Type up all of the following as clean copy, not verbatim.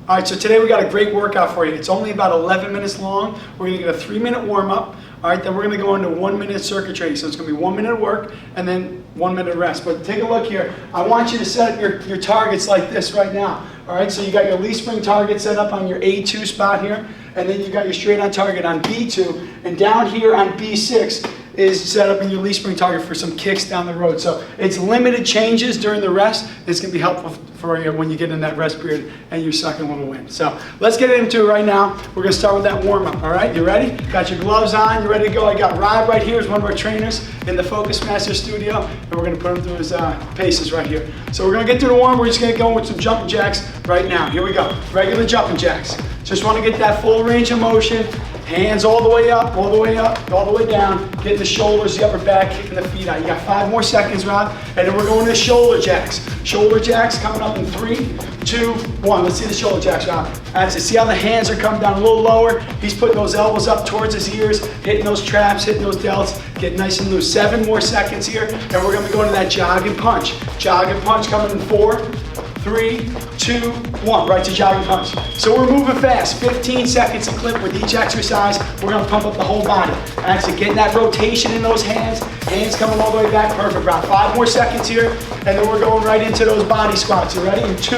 All right, so today we got a great workout for you. It's only about 11 minutes long. We're gonna get a 3-minute warm up. All right, then we're gonna go into 1-minute circuit training. So it's gonna be 1 minute of work and then 1 minute of rest. But take a look here. I want you to set your targets like this right now. All right, so you got your leaf spring target set up on your A2 spot here, and then you got your straight on target on B2, and down here on B6 is set up in your leaf spring target for some kicks down the road. So it's limited changes during the rest. It's gonna be helpful for you when you get in that rest period and you're sucking a little wind. So let's get into it right now. We're gonna start with that warm up, all right? You ready? Got your gloves on, you ready to go? I got Rob right here, is one of our trainers in the Focusmaster studio, and we're gonna put him through his paces right here. So we're gonna get through the warm, we're just gonna go with some jumping jacks right now. Here we go, regular jumping jacks. Just wanna get that full range of motion. Hands all the way up, all the way up, all the way down. Getting the shoulders, the upper back, kicking the feet out. You got 5 more seconds, Rob. And then we're going to the shoulder jacks. Shoulder jacks coming up in 3, 2, 1. Let's see the shoulder jacks, Rob. That's it. See how the hands are coming down a little lower? He's putting those elbows up towards his ears, hitting those traps, hitting those delts, getting nice and loose. 7 more seconds here, and we're going to be going to that jogging punch. Jogging punch coming in 4, 3, 2, 1, right to jogging punch. So we're moving fast, 15 seconds a clip with each exercise. We're gonna pump up the whole body. Actually getting that rotation in those hands coming all the way back, perfect, Rob. 5 more seconds here, and then we're going right into those body squats. You ready? In 2,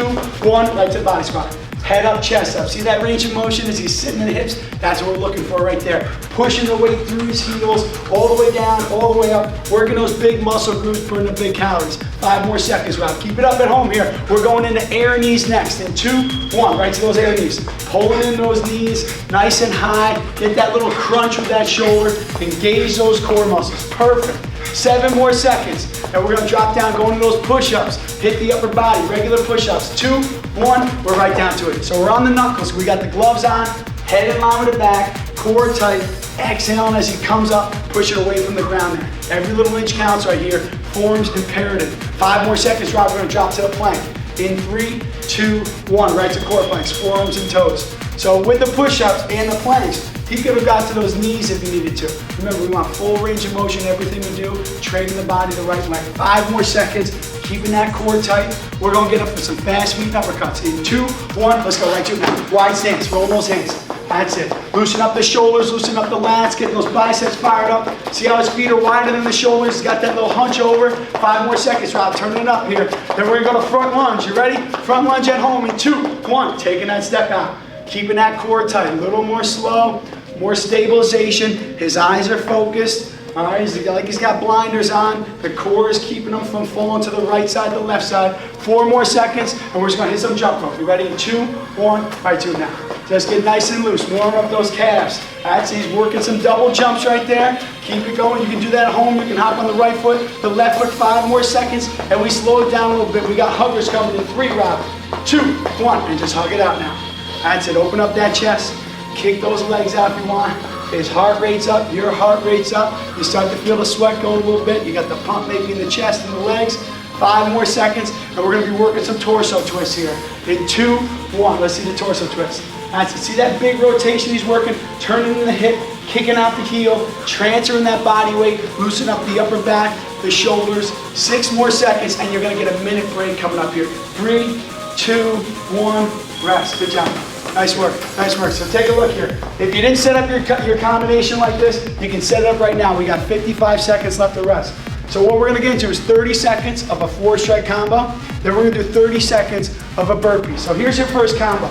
1, right to the body squat. Head up, chest up. See that range of motion as he's sitting in the hips? That's what we're looking for right there. Pushing the weight through his heels, all the way down, all the way up. Working those big muscle groups, burning the big calories. 5 more seconds, Rob. Keep it up at home here. We're going into air knees next. In 2, 1, right to those air knees. Pulling in those knees, nice and high. Get that little crunch with that shoulder. Engage those core muscles. Perfect. 7 more seconds. And we're gonna drop down, go into those push-ups. Hit the upper body, regular push-ups. 2, 1, we're right down to it. So we're on the knuckles. We got the gloves on, head in line with the back, core tight. Exhaling as he comes up, push it away from the ground there. Every little inch counts right here. Forms imperative. 5 more seconds, Rob. We're gonna drop to the plank. In 3, 2, 1, right to core planks, forearms and toes. So with the push-ups and the planks, he could have got to those knees if he needed to. Remember, we want full range of motion in everything we do, training the body the right way. 5 more seconds, keeping that core tight. We're gonna get up for some fast meat uppercuts. In 2, 1, let's go right to it now. Wide stance, roll those hands. That's it. Loosen up the shoulders, loosen up the lats, get those biceps fired up. See how his feet are wider than the shoulders? He's got that little hunch over. 5 more seconds, Rob, turning it up here. Then we're gonna go to front lunge. You ready? Front lunge at home in 2, 1, taking that step out. Keeping that core tight, a little more slow, more stabilization. His eyes are focused. All right, he's got blinders on. The core is keeping him from falling to the right side, the left side. 4 more seconds, and we're just gonna hit some jump rope. You ready? In 2, 1, right to it now. Just get nice and loose, warm up those calves. That's, he's working some double jumps right there. Keep it going, you can do that at home. You can hop on the right foot, the left foot, 5 more seconds, and we slow it down a little bit. We got huggers coming in 3, Rob. 2, 1, and just hug it out now. That's it, open up that chest. Kick those legs out if you want. His heart rate's up, your heart rate's up. You start to feel the sweat going a little bit. You got the pump maybe in the chest and the legs. 5 more seconds, and we're gonna be working some torso twists here. In 2, 1, let's see the torso twist. That's it, see that big rotation he's working, turning in the hip, kicking out the heel, transferring that body weight, loosen up the upper back, the shoulders. 6 more seconds, and you're gonna get a minute break coming up here. 3, 2, 1, rest, good job. Nice work, nice work. So take a look here. If you didn't set up your combination like this, you can set it up right now. We got 55 seconds left to rest. So what we're gonna get into is 30 seconds of a 4-strike combo. Then we're gonna do 30 seconds of a burpee. So here's your first combo.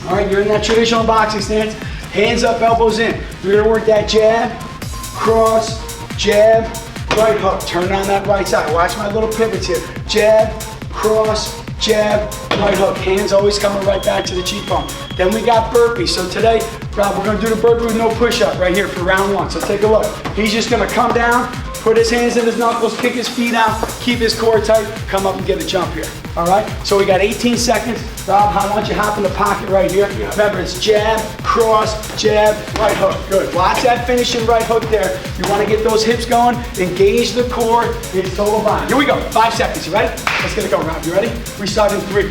All right, you're in that traditional boxing stance. Hands up, elbows in. You're gonna work that jab, cross, jab, right hook. Turn on that right side. Watch my little pivots here. Jab, cross, jab, right hook. Hands always coming right back to the cheekbone. Then we got burpee. So today, Rob, we're gonna do the burpee with no push-up right here for round 1. So take a look. He's just gonna come down, put his hands in his knuckles, kick his feet out, keep his core tight, come up and get a jump here. All right? So we got 18 seconds. Rob, I want you to hop in the pocket right here. Remember, it's jab, cross, jab, right hook. Good. Watch that finishing right hook there. You want to get those hips going, engage the core, it's total body. Here we go. 5 seconds. You ready? Let's get it going, Rob. You ready? We start in 3,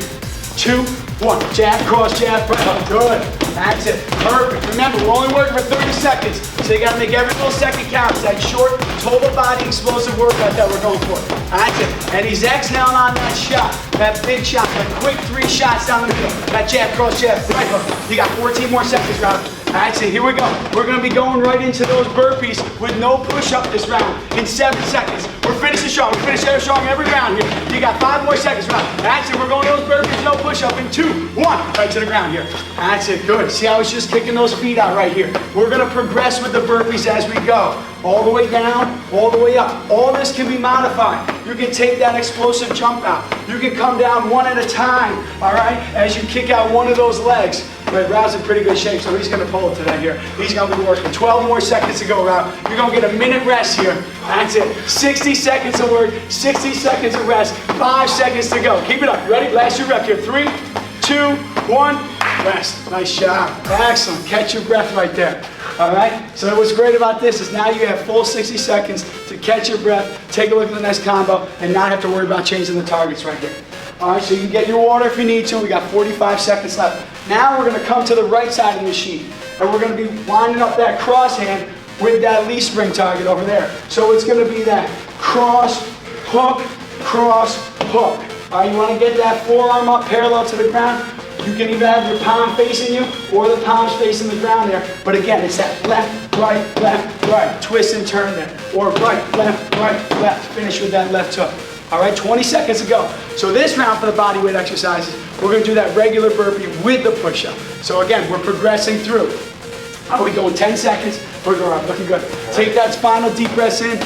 2, 1, jab, cross, jab, right hook. Good. That's it. Perfect. Remember, we're only working for 30 seconds, so you gotta make every little second count. It's that short, total body explosive workout that we're going for. That's it. And he's exhaling on that shot, that big shot, that quick 3 shots down the middle. That jab, cross, jab, right hook. You got 14 more seconds, Rob. That's it. Here we go. We're gonna be going right into those burpees with no push-up this round in 7 seconds. We're finishing strong. We finish strong every round here. You got 5 more seconds, Rob. That's it. We're going to those burpees, no push-up in 2, 1. Right to the ground here. That's it. Good. See how he's just kicking those feet out right here. We're gonna progress with the burpees as we go. All the way down, all the way up. All this can be modified. You can take that explosive jump out. You can come down one at a time, all right, as you kick out one of those legs. But Rob's in pretty good shape, so he's going to pull it today here. He's going to be working. 12 more seconds to go, Rob. You're going to get a minute rest here. That's it. 60 seconds of work, 60 seconds of rest, 5 seconds to go. Keep it up. Ready? Last your rep here. 3, 2, 1. Rest. Nice job. Excellent. Catch your breath right there. All right? So what's great about this is now you have full 60 seconds to catch your breath, take a look at the next combo, and not have to worry about changing the targets right here. All right, so you can get your water if you need to. We got 45 seconds left. Now we're going to come to the right side of the machine, and we're going to be winding up that cross hand with that leaf spring target over there. So it's going to be that cross, hook, cross, hook. All right, you want to get that forearm up parallel to the ground. You can either have your palm facing you or the palms facing the ground there. But again, it's that left, right, twist and turn there. Or right, left. Finish with that left hook. All right, 20 seconds to go. So this round for the bodyweight exercises, we're going to do that regular burpee with the push-up. So again, we're progressing through. Are we going 10 seconds? We're going, looking good. Take that final deep breath in,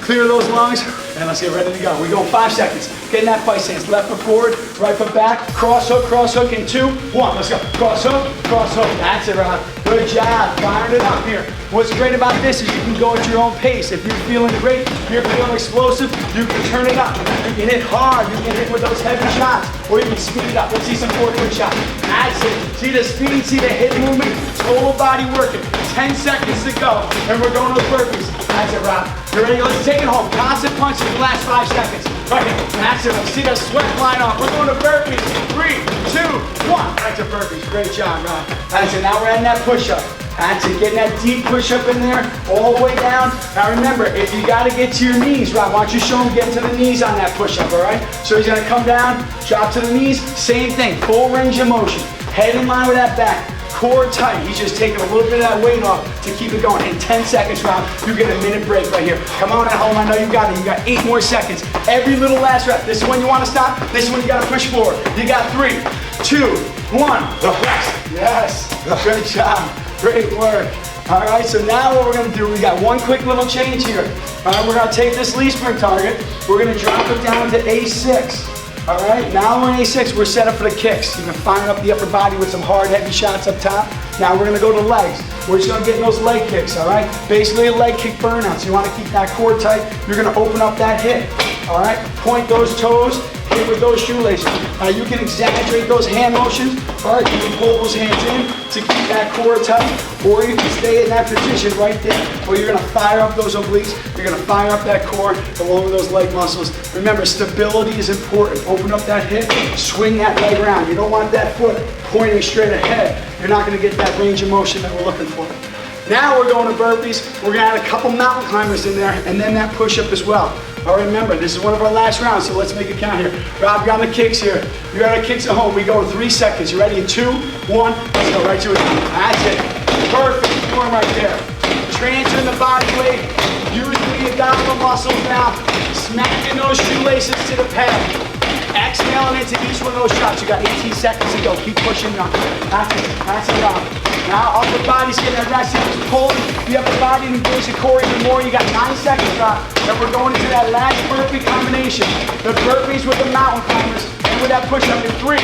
clear those lungs, and let's get ready to go. We're going 5 seconds. Getting that fight stance. Left foot forward, right foot back, cross hook in 2, 1. Let's go. Cross hook. That's it, Rob. Good job. Firing it up here. What's great about this is you can go at your own pace. If you're feeling great, you're feeling explosive, you can turn it up. You can hit hard. You can hit with those heavy shots, or you can speed it up. Let's see some 4-foot shots. That's it. See the speed, see the hip movement, total body working. 10 seconds to go, and we're going to the burpees. That's it, Rob. You ready? Let's take it home. Constant punches in the last 5 seconds. Right here. That's it. See the sweat flying off. We're going to burpees. 3, 2, 1. That's a burpees. Great job, Rob. That's it. Now we're adding that push-up. That's it. Getting that deep push-up in there, all the way down. Now remember, if you got to get to your knees, Rob, why don't you show him getting to the knees on that push-up, all right? So he's going to come down, drop to the knees. Same thing. Full range of motion. Head in line with that back. Core tight. He's just taking a little bit of that weight off to keep it going. In 10 seconds, Rob, you get a minute break right here. Come on at home. I know you got it. You got 8 more seconds. Every little last rep. This is when you want to stop. This is when you got to push forward. You got 3, 2, 1. Rest. Yes. Good job. Great work. All right, so now what we're going to do, we got one quick little change here. All right, we're going to take this leaf spring target. We're going to drop it down to A6. All right, now we're in A6, we're set up for the kicks. You can fire up the upper body with some hard, heavy shots up top. Now we're gonna go to legs. We're just gonna get in those leg kicks, all right? Basically a leg kick burnout, so you wanna keep that core tight. You're gonna open up that hip, all right? Point those toes, hit with those shoelaces. Now you can exaggerate those hand motions, all right? You can pull those hands in to keep that core tight, or you can stay in that position right there, where you're gonna fire up those obliques, you're gonna fire up that core along with those leg muscles. Remember, stability is important. Open up that hip, swing that leg around. You don't want that foot pointing straight ahead. You're not gonna get that range of motion that we're looking for. Now we're going to burpees. We're gonna add a couple mountain climbers in there, and then that push-up as well. All right, remember, this is one of our last rounds, so let's make it count here. Rob, you're on the kicks here. You're on the kicks at home. We go in 3 seconds. You ready? In 2, 1, let's go right to it. That's it. Perfect form right there. Transferring the body weight, using the abdominal muscles now, smacking those shoelaces to the pad. Exhaling into each one of those shots. You got 18 seconds to go. Keep pushing on. That's it. That's it, Rob. Now upper body's getting that rest. Just pull the upper body and engage the core even more. You got 9 seconds, Rob. And we're going into that last burpee combination. The burpees with the mountain climbers and with that push-up in 3,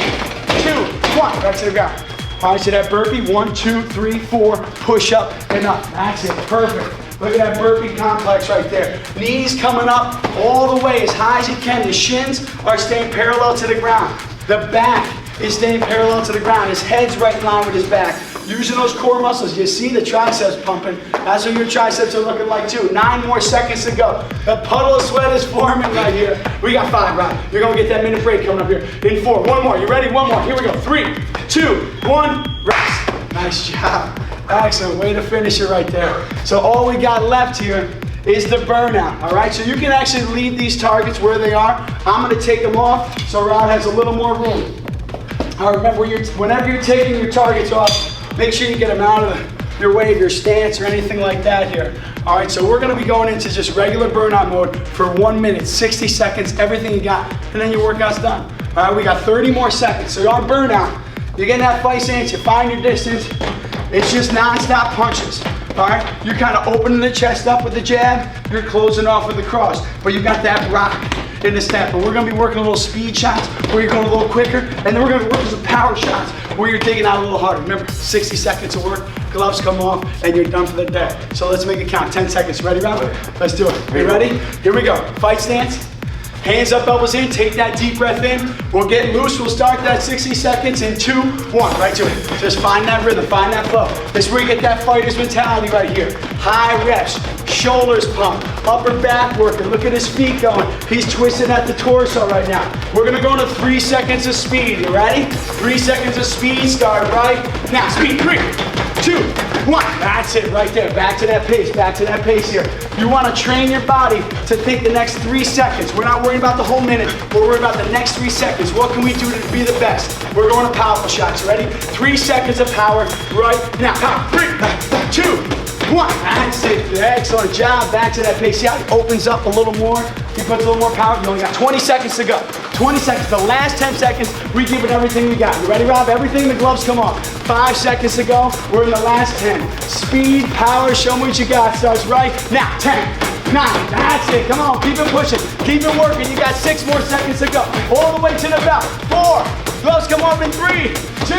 2, 1. Right to the ground. All right, so that burpee, 1, 2, 3, 4, push up and up. That's it, perfect. Look at that burpee complex right there. Knees coming up all the way as high as you can. The shins are staying parallel to the ground. The back is staying parallel to the ground. His head's right in line with his back. using those core muscles. You see the triceps pumping. That's what your triceps are looking like too. 9 more seconds to go. A puddle of sweat is forming right here. We got 5, Rob. You're gonna get that minute break coming up here. In 4, 1 more. You ready? 1 more. Here we go. 3, 2, 1, rest. Nice job. Excellent. Way to finish it right there. So all we got left here is the burnout, all right? So you can actually leave these targets where they are. I'm gonna take them off so Rod has a little more room. All right, remember, whenever you're taking your targets off, make sure you get them out of your way of your stance or anything like that here. All right, so we're gonna be going into just regular burnout mode for 1 minute, 60 seconds, everything you got, and then your workout's done. All right, we got 30 more seconds. So you're on burnout. You're getting that fight stance, you find your distance. It's just non-stop punches. All right, you're kind of opening the chest up with the jab, you're closing off with the cross, but you got that rock in the step. And we're gonna be working a little speed shots where you're going a little quicker, and then we're gonna be working some power shots where you're digging out a little harder. Remember, 60 seconds of work, gloves come off, and you're done for the day. So let's make it count, 10 seconds. Ready, Rob? Let's do it. You ready? Here we go. Fight stance. Hands up, elbows in, take that deep breath in. We'll get loose, we'll start that 60 seconds in 2, 1, right to it. Just find that rhythm, find that flow. This is where you get that fighter's mentality right here. High reps, shoulders pump, upper back working. Look at his feet going. He's twisting at the torso right now. We're gonna go into 3 seconds of speed, you ready? 3 seconds of speed, start right now. Speed, 3, 2, 1. That's it right there, back to that pace here. You wanna train your body to think the next 3 seconds. We're not worried about the whole minute, we're worried about the next 3 seconds. What can we do to be the best? We're going to powerful shots, ready? 3 seconds of power right now. Power, 3, 2, 1. That's it, excellent job. Back to that pace. See how it opens up a little more? He puts a little more power. You only got 20 seconds to go. 20 seconds, the last 10 seconds, we give it everything we got. You ready, Rob? Everything, the gloves come off. 5 seconds to go, we're in the last 10. Speed, power, show me what you got. Starts right now, 10, 9, that's it, come on, keep it pushing, keep it working. You got 6 more seconds to go. All the way to the belt, 4, gloves come off in 3, 2,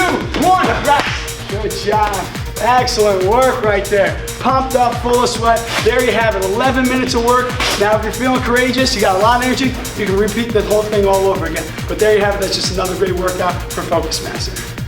1, rest. Good job. Excellent work right there. Pumped up, full of sweat. There you have it, 11 minutes of work. Now if you're feeling courageous, you got a lot of energy, you can repeat the whole thing all over again. But there you have it, that's just another great workout for Focusmaster.